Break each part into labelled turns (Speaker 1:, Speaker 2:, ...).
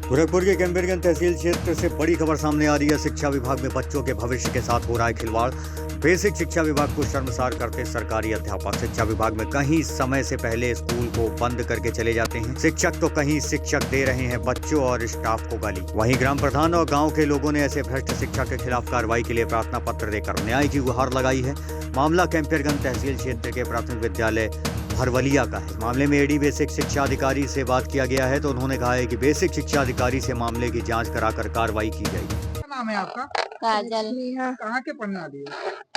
Speaker 1: गोरखपुर के कैंपरगंज तहसील क्षेत्र से बड़ी खबर सामने आ रही है। शिक्षा विभाग में बच्चों के भविष्य के साथ हो रहा है खिलवाड़। बेसिक शिक्षा विभाग को शर्मसार करते सरकारी अध्यापक। शिक्षा विभाग में कहीं समय से पहले स्कूल को बंद करके चले जाते हैं शिक्षक, तो कहीं शिक्षक दे रहे हैं बच्चों और स्टाफ को गाली। वहीं ग्राम प्रधान और गाँव के लोगों ने ऐसे भ्रष्ट शिक्षक के खिलाफ कार्रवाई के लिए प्रार्थना पत्र देकर न्याय की गुहार लगाई है। मामला कैंपरगंज तहसील क्षेत्र के प्राथमिक विद्यालय भरवलिया का है। मामले में एडी बेसिक शिक्षा अधिकारी से बात किया गया है, तो उन्होंने कहा है कि बेसिक शिक्षा अधिकारी से मामले की जांच कराकर कार्रवाई की जाएगी।
Speaker 2: क्या नाम है आपका?
Speaker 3: काजल।
Speaker 2: कहाँ के पढ़ने वाली हो?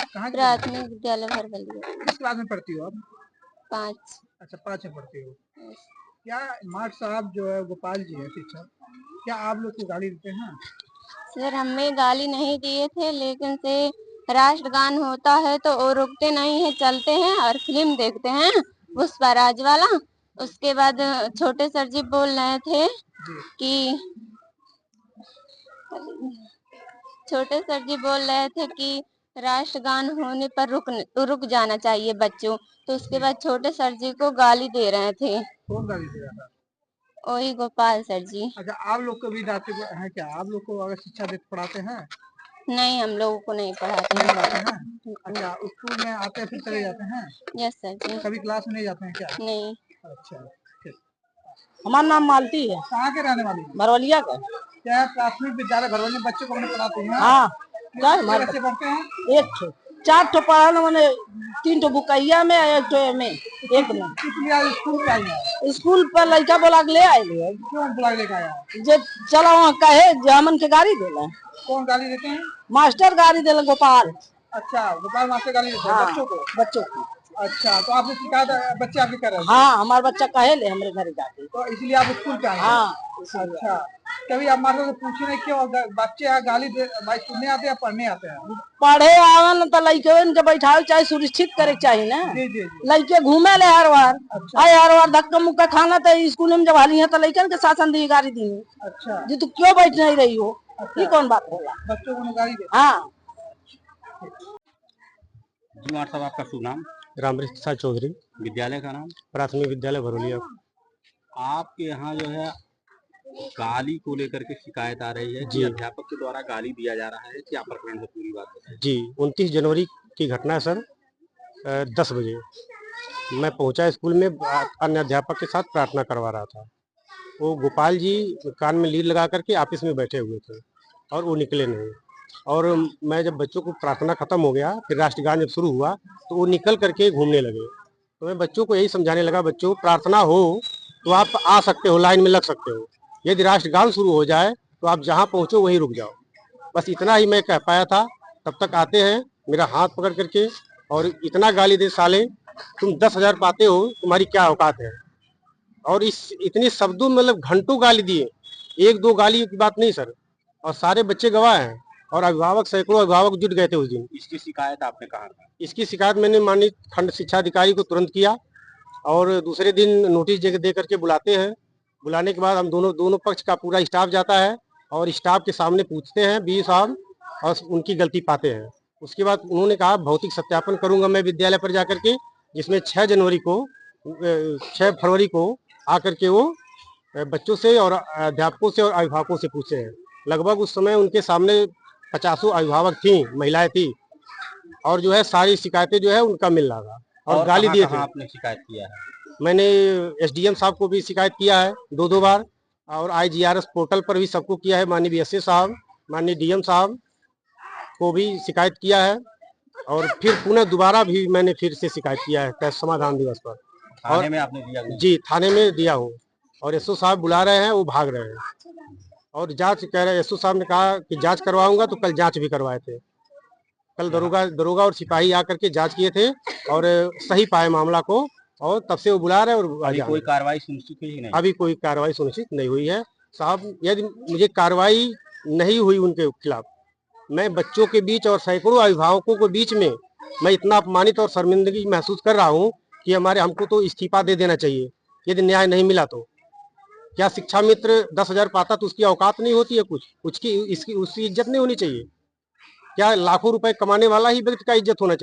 Speaker 2: कहाँ के
Speaker 3: प्राथमिक विद्यालय भरवलिया।
Speaker 2: किस क्लास में पढ़ती हो आप?
Speaker 3: 5।
Speaker 2: अच्छा, 5 में पढ़ती हो। क्या मार्ट साहब जो है गोपाल जी है शिक्षक, क्या आप लोग को गाली देते हैं?
Speaker 3: सर, हमें गाली नहीं दिए थे, लेकिन से राष्ट्रगान होता है तो वो रुकते नहीं है, चलते हैं और फिल्म देखते हैं पुष्पराज वाला। उसके बाद छोटे सर जी बोल रहे थे कि राष्ट्रगान होने पर रुक जाना चाहिए बच्चों। तो उसके बाद छोटे सर जी को गाली दे रहे थे।
Speaker 2: कौन गाली दे रहा था?
Speaker 3: वही गोपाल सर जी।
Speaker 2: अच्छा, आप लोग को भी डांटते हैं क्या? आप लोग को अगर शिक्षा देते पढ़ाते हैं?
Speaker 3: नहीं, हम लोगों को नहीं पढ़ाते हैं।
Speaker 2: अच्छा, स्कूल में आते हैं फिर चले जाते हैं?
Speaker 3: यस सर जी।
Speaker 2: कभी क्लास में नहीं जाते हैं क्या?
Speaker 3: नहीं।
Speaker 2: अच्छा, ठीक।
Speaker 4: हमारा नाम मालती है।
Speaker 2: कहाँ के रहने वाली?
Speaker 4: भरवलिया का।
Speaker 2: क्या प्राथमिक विद्यालय भरवलिया बच्चों को पढ़ाते हैं?
Speaker 4: हाँ,
Speaker 2: कितने बच्चे पढ़ते हैं?
Speaker 4: एक ठो 4 ठो पढ़ा मैंने, 3 ठो बुकैया में, 1 ठो में, एक में।
Speaker 2: कितनी आज स्कूल पे आई है?
Speaker 4: स्कूल पर लड़का बोला के ले आए।
Speaker 2: क्यों बुला लेकर आया?
Speaker 4: जे चला वहाँ कहे जामन के गाड़ी देला।
Speaker 2: कौन गाली देते हैं?
Speaker 4: मास्टर गाड़ी देला गोपाल।
Speaker 2: अच्छा, गोपाल मास्टर गाली देते हैं
Speaker 4: हाँ,
Speaker 2: बच्चों को। अच्छा, तो आपने शिकायत बच्चे आपके कर रहे हैं?
Speaker 4: हाँ, हमारा बच्चा कहे ले हमारे घर जाके,
Speaker 2: तो इसलिए आप स्कूल पे आए हैं?
Speaker 4: हाँ।
Speaker 2: अच्छा, कभी आप मास्टर से पूछे नहीं क्यों बच्चे यहाँ गाली भाई सुनने आते हैं या पढ़ने आते हैं?
Speaker 4: पढ़े आवन तो लड़के के बैठावे चाहे, सुरक्षित करे चाहिए ना।
Speaker 2: जी जी जी।
Speaker 4: लड़के घूमे ले हर बार।
Speaker 2: अच्छा।
Speaker 4: हर बार धक्का मुक्का खाना तो स्कूल में जब हाली है तो लड़कन के शासन दी गाड़ी दी।
Speaker 2: अच्छा
Speaker 4: जी, तू क्यों बैठ नहीं रही हो? ये कौन बात होला?
Speaker 2: बच्चों को गाली दे?
Speaker 4: हाँ।
Speaker 5: जी मार साहब, आपका शुभ नाम?
Speaker 6: रामकृष्ण चौधरी।
Speaker 5: विद्यालय का नाम?
Speaker 6: प्राथमिक विद्यालय भरवलिया।
Speaker 5: आपके यहाँ जो है गाली को लेकर के शिकायत आ रही है कि अध्यापक के द्वारा गाली दिया जा रहा है, क्या प्रकरण है? पूरी बात बताइए।
Speaker 6: जी, 29 जनवरी की घटना है सर। 10 बजे मैं पहुंचा स्कूल में, अन्य अध्यापक के साथ प्रार्थना करवा रहा था। वो गोपाल जी कान में लीड लगा करके ऑफिस में बैठे हुए थे और वो निकले नहीं। और मैं जब बच्चों को प्रार्थना खत्म हो गया, फिर राष्ट्रगान जब शुरू हुआ तो वो निकल करके घूमने लगे। तो मैं बच्चों को यही समझाने लगा, बच्चों प्रार्थना हो तो आप आ सकते हो, लाइन में लग सकते हो। यदि राष्ट्रगान शुरू हो जाए तो आप जहाँ पहुँचो वहीं रुक जाओ। बस इतना ही मैं कह पाया था। तब तक आते हैं मेरा हाथ पकड़ करके और इतना गाली दे, साले तुम 10,000 पाते हो, तुम्हारी क्या औकात है। और इस इतने शब्दों में मतलब घंटों गाली दिए। 1-2 गाली की बात नहीं सर, और सारे बच्चे गवाह हैं और अभिभावक, सैकड़ों अभिभावक जुट गए थे उस दिन।
Speaker 5: इसकी शिकायत आपने कहा था?
Speaker 6: इसकी शिकायत मैंने माननीय खंड शिक्षा अधिकारी को तुरंत किया और दूसरे दिन नोटिस दे करके बुलाते हैं। बुलाने के बाद हम दोनों पक्ष का पूरा स्टाफ जाता है और स्टाफ के सामने पूछते हैं बी साहब, और उनकी गलती पाते हैं। उसके बाद उन्होंने कहा भौतिक सत्यापन करूंगा मैं विद्यालय पर जाकर के, जिसमें 6 फरवरी को आकर के वो बच्चों से और अध्यापकों से और अभिभावकों से पूछे हैं। लगभग उस समय उनके सामने 50 अभिभावक थी, महिलाएं थी, और जो है सारी शिकायतें जो है उनका मिल रहा था और गाली दिए थे।
Speaker 5: आपने शिकायत किया है?
Speaker 6: मैंने एसडीएम साहब को भी शिकायत किया है 2 बार, और IGRS पोर्टल पर भी सबको किया है। माननीय BSA साहब, माननीय DM साहब को भी शिकायत किया है, और फिर पुनः दोबारा भी मैंने फिर से शिकायत किया है समाधान दिवस पर।
Speaker 5: थाने में आपने दिया?
Speaker 6: जी, थाने में दिया हूँ, और SO साहब बुला रहे हैं, वो भाग रहे हैं और जांच कह रहे हैं। SO साहब ने कहा कि जांच करवाऊंगा, तो कल जांच भी करवाए थे। कल दरोगा और सिपाही आकर के जांच किए थे और सही पाए मामला को, और तब से वो बुला रहे हैं। और
Speaker 5: अभी कोई कार्रवाई सुनिश्चित हुई नहीं?
Speaker 6: अभी कोई कार्रवाई सुनिश्चित नहीं हुई है साहब। यदि मुझे कार्रवाई नहीं हुई उनके खिलाफ, मैं बच्चों के बीच और सैकड़ों अभिभावकों के बीच में मैं इतना अपमानित और शर्मिंदगी महसूस कर रहा हूँ कि हमको तो इस्तीफा दे देना चाहिए यदि न्याय नहीं मिला तो। क्या शिक्षा मित्र 10,000 पाता तो उसकी औकात नहीं होती है? उसकी इज्जत नहीं होनी चाहिए क्या? लाखों रुपए कमाने वाला ही व्यक्ति का इज्जत होना चाहिए।